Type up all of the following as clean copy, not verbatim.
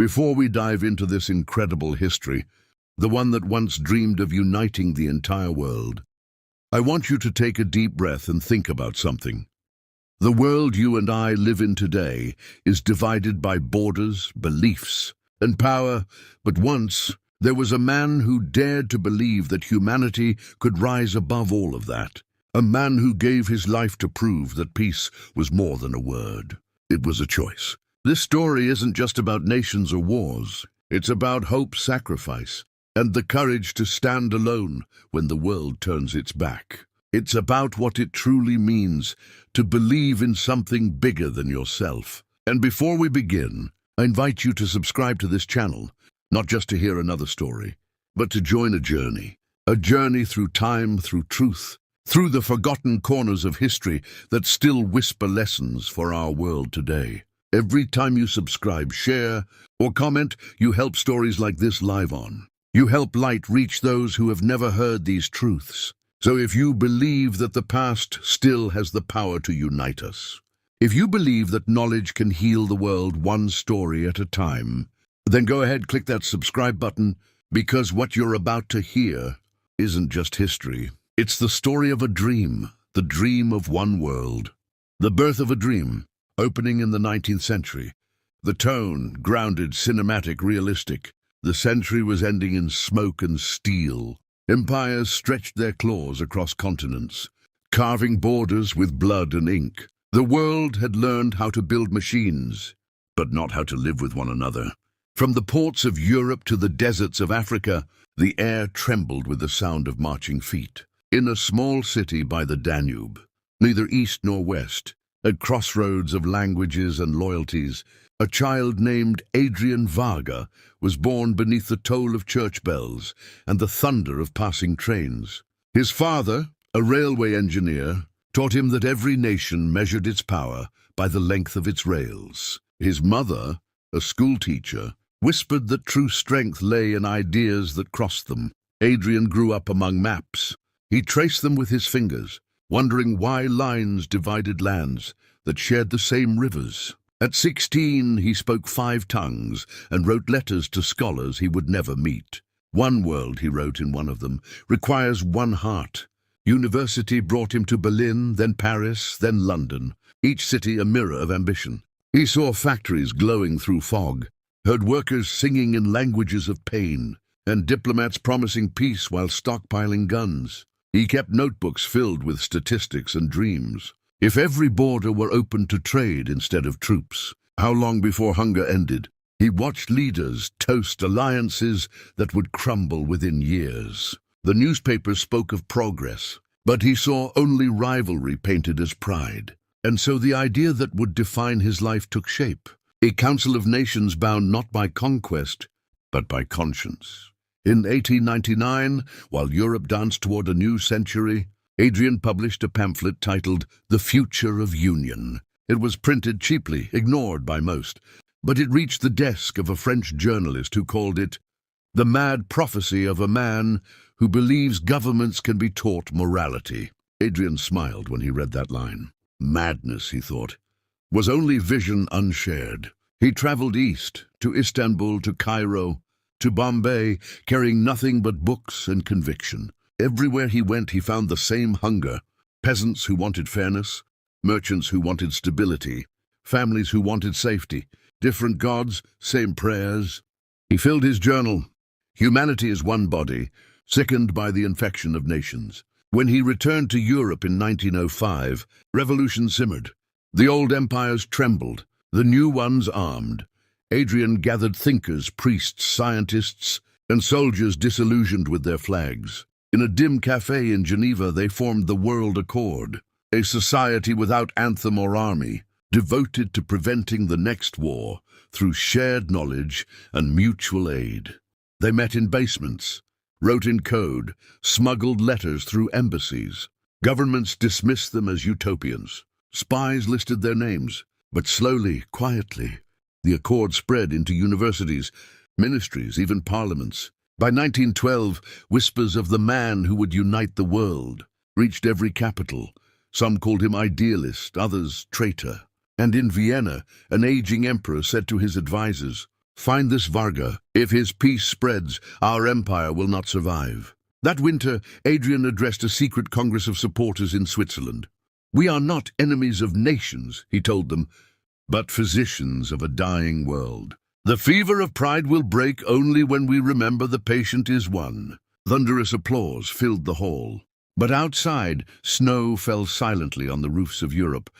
before we dive into this incredible history, the one that once dreamed of uniting the entire world, I want you to take a deep breath and think about something. The world you and I live in today is divided by borders, beliefs, and power, but once there was a man who dared to believe that humanity could rise above all of that. A man who gave his life to prove that peace was more than a word. It was a choice. This story isn't just about nations or wars. It's about hope, sacrifice, and the courage to stand alone when the world turns its back. It's about what it truly means to believe in something bigger than yourself. And before we begin, I invite you to subscribe to this channel, not just to hear another story, but to join a journey through time, through truth, through the forgotten corners of history that still whisper lessons for our world today. Every time you subscribe, share, or comment, you help stories like this live on. You help light reach those who have never heard these truths. So if you believe that the past still has the power to unite us, if you believe that knowledge can heal the world one story at a time, then go ahead, click that subscribe button, because what you're about to hear isn't just history. It's the story of a dream, the dream of one world. The birth of a dream, opening in the 19th century. The tone, grounded, cinematic, realistic. The century was ending in smoke and steel. Empires stretched their claws across continents, carving borders with blood and ink. The world had learned how to build machines, but not how to live with one another. From the ports of Europe to the deserts of Africa, the air trembled with the sound of marching feet. In a small city by the Danube, neither east nor west, at crossroads of languages and loyalties, a child named Adrian Varga was born beneath the toll of church bells and the thunder of passing trains. His father, a railway engineer, taught him that every nation measured its power by the length of its rails. His mother, a schoolteacher, whispered that true strength lay in ideas that crossed them. Adrian grew up among maps. He traced them with his fingers, wondering why lines divided lands that shared the same rivers. At 16, he spoke 5 tongues and wrote letters to scholars he would never meet. One world, he wrote in one of them, requires one heart. University brought him to Berlin, then Paris, then London, each city a mirror of ambition. He saw factories glowing through fog, heard workers singing in languages of pain, and diplomats promising peace while stockpiling guns. He kept notebooks filled with statistics and dreams. If every border were open to trade instead of troops, how long before hunger ended? He watched leaders toast alliances that would crumble within years. The newspapers spoke of progress, but he saw only rivalry painted as pride. And so the idea that would define his life took shape. A council of nations bound not by conquest, but by conscience. In 1899, while Europe danced toward a new century, Adrian published a pamphlet titled The Future of Union. It was printed cheaply, ignored by most, but it reached the desk of a French journalist who called it the mad prophecy of a man who believes governments can be taught morality. Adrian smiled when he read that line. Madness, he thought, was only vision unshared. He traveled east, to Istanbul, to Cairo, to Bombay, carrying nothing but books and conviction. Everywhere he went, he found the same hunger. Peasants who wanted fairness, merchants who wanted stability, families who wanted safety, different gods, same prayers. He filled his journal. Humanity is one body, sickened by the infection of nations. When he returned to Europe in 1905, revolution simmered. The old empires trembled, the new ones armed. Adrian gathered thinkers, priests, scientists, and soldiers disillusioned with their flags. In a dim cafe in Geneva, they formed the World Accord, a society without anthem or army, devoted to preventing the next war through shared knowledge and mutual aid. They met in basements, wrote in code, smuggled letters through embassies. Governments dismissed them as utopians. Spies listed their names, but slowly, quietly, the accord spread into universities, ministries, even parliaments. By 1912, whispers of the man who would unite the world reached every capital. Some called him idealist, others traitor. And in Vienna, an aging emperor said to his advisors, Find this Varga. If his peace spreads, our empire will not survive. That winter, Adrian addressed a secret congress of supporters in Switzerland. We are not enemies of nations, he told them, but physicians of a dying world. The fever of pride will break only when we remember the patient is one. Thunderous applause filled the hall. But outside, snow fell silently on the roofs of Europe,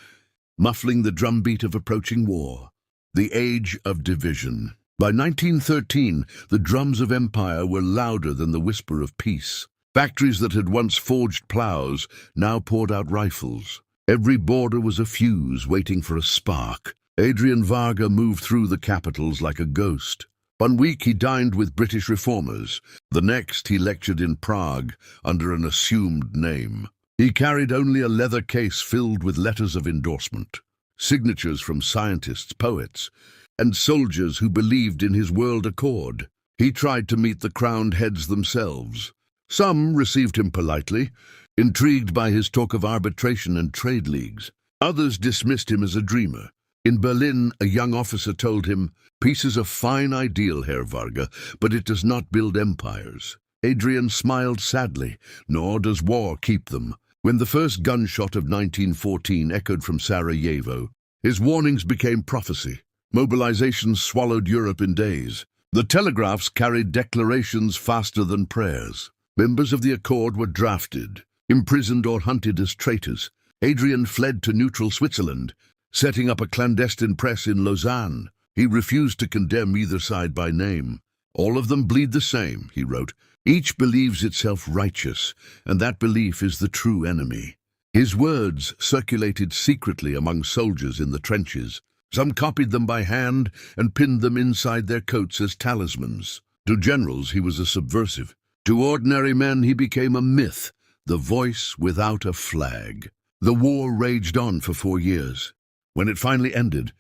muffling the drumbeat of approaching war. The age of division. By 1913, the drums of empire were louder than the whisper of peace. Factories that had once forged plows now poured out rifles. Every border was a fuse waiting for a spark. Adrian Varga moved through the capitals like a ghost. One week he dined with British reformers. The next he lectured in Prague under an assumed name. He carried only a leather case filled with letters of endorsement, signatures from scientists, poets, and soldiers who believed in his world accord. He tried to meet the crowned heads themselves. Some received him politely, intrigued by his talk of arbitration and trade leagues. Others dismissed him as a dreamer. In Berlin, a young officer told him, "Peace is a fine ideal, Herr Varga, but it does not build empires." Adrian smiled sadly, nor does war keep them. When the first gunshot of 1914 echoed from Sarajevo, his warnings became prophecy. Mobilizations swallowed Europe in days. The telegraphs carried declarations faster than prayers. Members of the Accord were drafted, imprisoned or hunted as traitors. Adrian fled to neutral Switzerland, setting up a clandestine press in Lausanne. He refused to condemn either side by name. "All of them bleed the same," he wrote. "Each believes itself righteous, and that belief is the true enemy." His words circulated secretly among soldiers in the trenches. Some copied them by hand and pinned them inside their coats as talismans. To generals he was a subversive. To ordinary men he became a myth, the voice without a flag. The war raged on for 4 years. When it finally ended,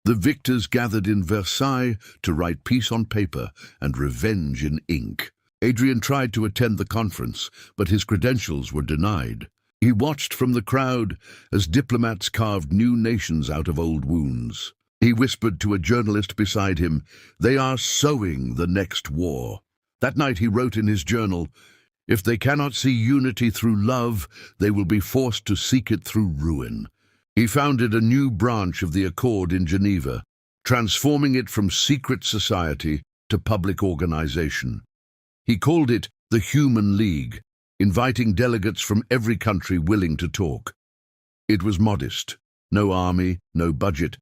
the victors gathered in Versailles to write peace on paper and revenge in ink. Adrian tried to attend the conference, but his credentials were denied. He watched from the crowd as diplomats carved new nations out of old wounds. He whispered to a journalist beside him, "They are sowing the next war." That night he wrote in his journal, "If they cannot see unity through love, they will be forced to seek it through ruin." He founded a new branch of the Accord in Geneva, transforming it from secret society to public organization. He called it the Human League, inviting delegates from every country willing to talk. It was modest, no army, no budget,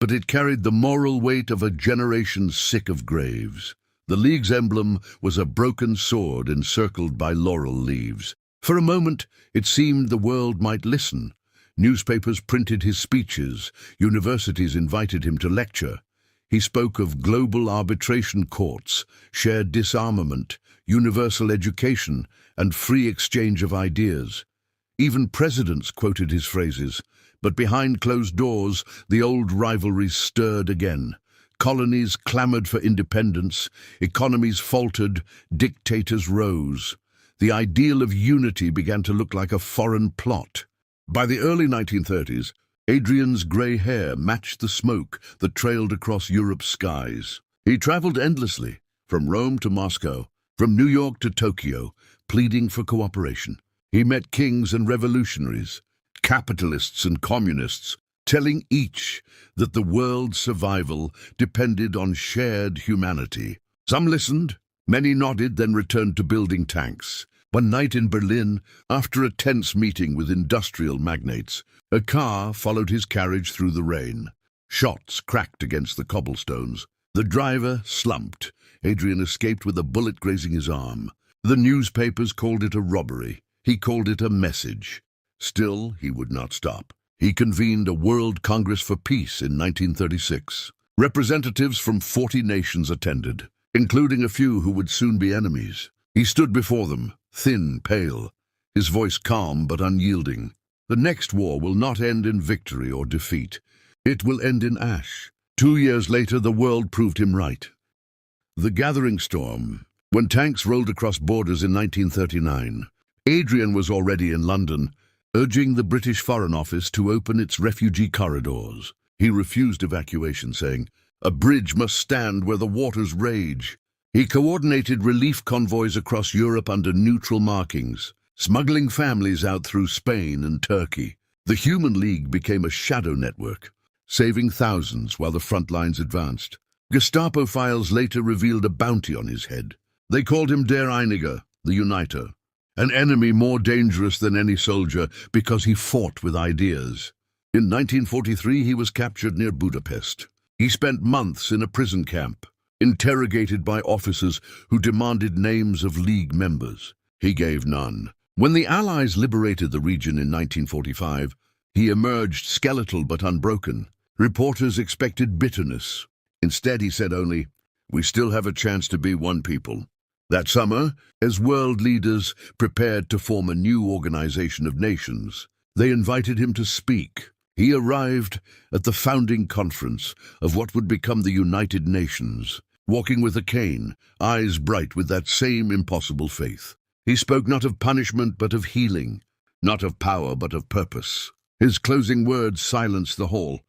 but it carried the moral weight of a generation sick of graves. The League's emblem was a broken sword encircled by laurel leaves. For a moment, it seemed the world might listen. Newspapers printed his speeches, universities invited him to lecture. He spoke of global arbitration courts, shared disarmament, universal education, and free exchange of ideas. Even presidents quoted his phrases, but behind closed doors, the old rivalries stirred again. Colonies clamored for independence, economies faltered, dictators rose. The ideal of unity began to look like a foreign plot. By the early 1930s, Adrian's grey hair matched the smoke that trailed across Europe's skies. He traveled endlessly, from Rome to Moscow, from New York to Tokyo, pleading for cooperation. He met kings and revolutionaries, capitalists and communists, telling each that the world's survival depended on shared humanity. Some listened, many nodded, then returned to building tanks. One night in Berlin, after a tense meeting with industrial magnates, a car followed his carriage through the rain. Shots cracked against the cobblestones. The driver slumped. Adrian escaped with a bullet grazing his arm. The newspapers called it a robbery. He called it a message. Still, he would not stop. He convened a World Congress for Peace in 1936. Representatives from 40 nations attended, including a few who would soon be enemies. He stood before them, thin, pale, his voice calm but unyielding. The next war will not end in victory or defeat. It will end in ash. 2 years later, the world proved him right. The gathering storm. When tanks rolled across borders in 1939, Adrian was already in London, urging the British Foreign Office to open its refugee corridors. He refused evacuation, saying, A bridge must stand where the waters rage. He coordinated relief convoys across Europe under neutral markings, smuggling families out through Spain and Turkey. The Human League became a shadow network, saving thousands while the front lines advanced. Gestapo files later revealed a bounty on his head. They called him Der Einiger, the Uniter, an enemy more dangerous than any soldier because he fought with ideas. In 1943, he was captured near Budapest. He spent months in a prison camp, interrogated by officers who demanded names of League members. He gave none. When the Allies liberated the region in 1945, he emerged skeletal but unbroken. Reporters expected bitterness. Instead, he said only, "We still have a chance to be one people." That summer, as world leaders prepared to form a new organization of nations, they invited him to speak. He arrived at the founding conference of what would become the United Nations, walking with a cane, eyes bright with that same impossible faith. He spoke not of punishment but of healing, not of power but of purpose. His closing words silenced the hall.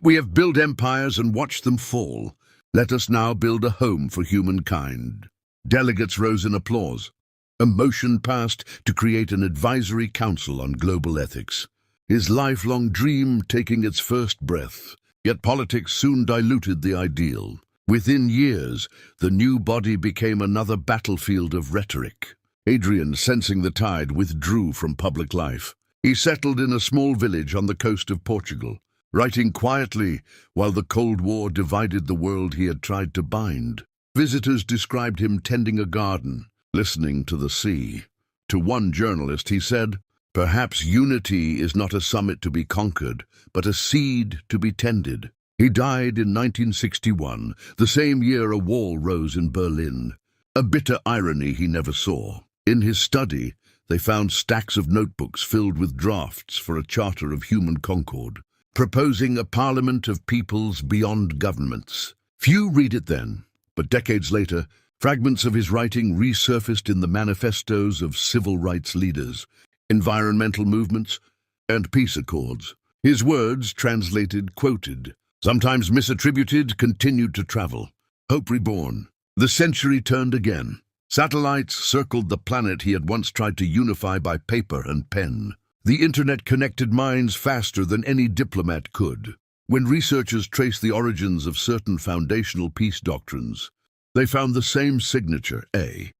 "We have built empires and watched them fall. Let us now build a home for humankind." Delegates rose in applause. A motion passed to create an advisory council on global ethics. His lifelong dream taking its first breath. Yet politics soon diluted the ideal. Within years, the new body became another battlefield of rhetoric. Adrian, sensing the tide, withdrew from public life. He settled in a small village on the coast of Portugal, writing quietly while the Cold War divided the world he had tried to bind. Visitors described him tending a garden, listening to the sea. To one journalist, he said, "Perhaps unity is not a summit to be conquered, but a seed to be tended." He died in 1961, the same year a wall rose in Berlin. A bitter irony he never saw. In his study, they found stacks of notebooks filled with drafts for a charter of human concord, proposing a parliament of peoples beyond governments. Few read it then, but decades later, fragments of his writing resurfaced in the manifestos of civil rights leaders, environmental movements, and peace accords. His words, translated, quoted, sometimes misattributed, continued to travel. Hope reborn. The century turned again. Satellites circled the planet he had once tried to unify by paper and pen. The internet connected minds faster than any diplomat could. When researchers traced the origins of certain foundational peace doctrines, they found the same signature, A.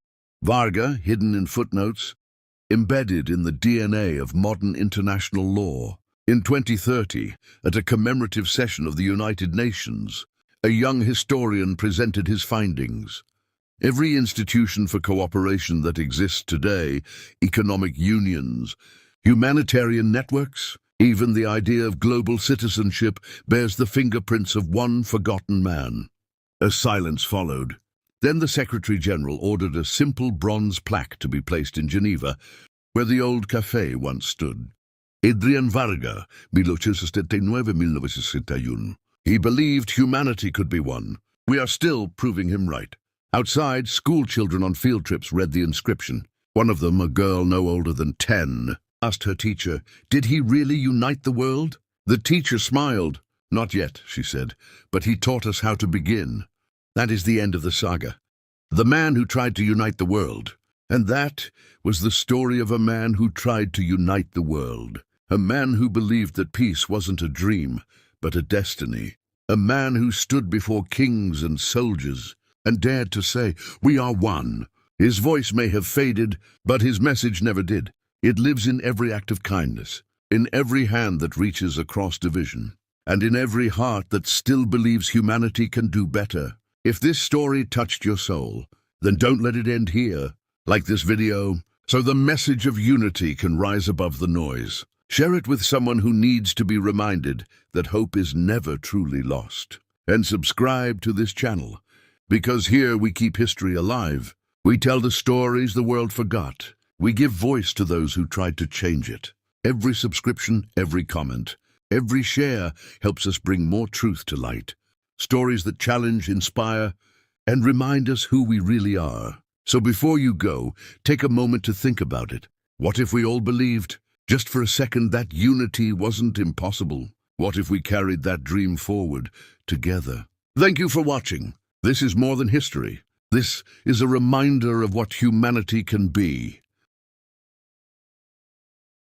Varga, hidden in footnotes, embedded in the DNA of modern international law. In 2030, at a commemorative session of the United Nations, a young historian presented his findings. Every institution for cooperation that exists today, economic unions, humanitarian networks, even the idea of global citizenship, bears the fingerprints of one forgotten man. A silence followed. Then the Secretary-General ordered a simple bronze plaque to be placed in Geneva, where the old café once stood. Adrian Varga, 1879-1961. He believed humanity could be won. We are still proving him right. Outside, school children on field trips read the inscription. One of them, a girl no older than 10, asked her teacher, "Did he really unite the world?" The teacher smiled. "Not yet," she said, "but he taught us how to begin." That is the end of the saga. The man who tried to unite the world. And that was the story of a man who tried to unite the world. A man who believed that peace wasn't a dream, but a destiny. A man who stood before kings and soldiers and dared to say, "We are one." His voice may have faded, but his message never did. It lives in every act of kindness, in every hand that reaches across division, and in every heart that still believes humanity can do better. If this story touched your soul, then don't let it end here. Like this video, so the message of unity can rise above the noise. Share it with someone who needs to be reminded that hope is never truly lost. And subscribe to this channel, because here we keep history alive. We tell the stories the world forgot. We give voice to those who tried to change it. Every subscription, every comment, every share helps us bring more truth to light. Stories that challenge, inspire, and remind us who we really are. So before you go, take a moment to think about it. What if we all believed, just for a second, that unity wasn't impossible? What if we carried that dream forward together? Thank you for watching. This is more than history. This is a reminder of what humanity can be.